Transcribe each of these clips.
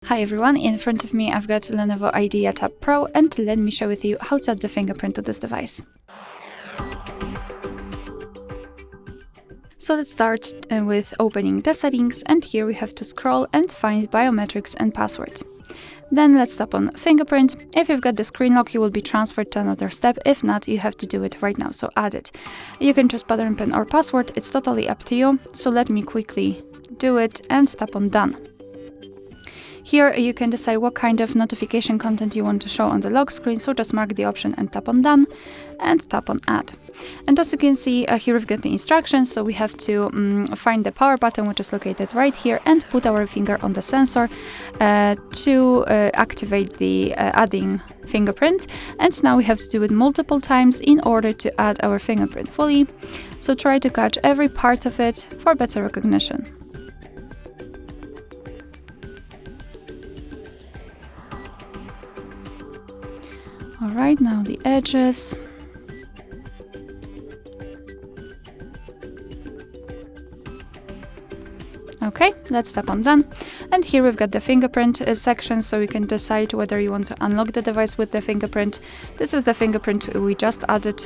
Hi everyone, in front of me I've got Lenovo Idea Tab Pro, and let me share with you how to add the fingerprint to this device. So let's start with opening the settings, and here we have to scroll and find biometrics and password. Then let's tap on fingerprint. If you've got the screen lock, you will be transferred to another step. If not, you have to do it right now, so add it. You can choose pattern pin or password, it's totally up to you. So let me quickly do it and tap on done. Here you can decide what kind of notification content you want to show on the lock screen, so just mark the option and tap on done and tap on add. And as you can see, here we've got the instructions, so we have to find the power button, which is located right here, and put our finger on the sensor to activate the adding fingerprint. And now we have to do it multiple times in order to add our fingerprint fully, so try to catch every part of it for better recognition. Alright, now the edges. Okay, let's tap on done. And here we've got the fingerprint section, so you can decide whether you want to unlock the device with the fingerprint. This is the fingerprint we just added.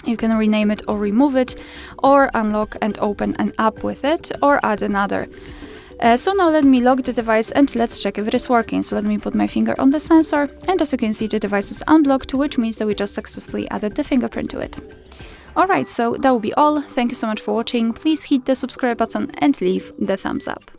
You can rename it or remove it, or unlock and open an app with it, or add another. So now let me lock the device and let's check if it is working. So let me put my finger on the sensor, and as you can see, the device is unblocked, which means that we just successfully added the fingerprint to it. Alright, so that will be all. Thank you so much for watching. Please hit the subscribe button and leave the thumbs up.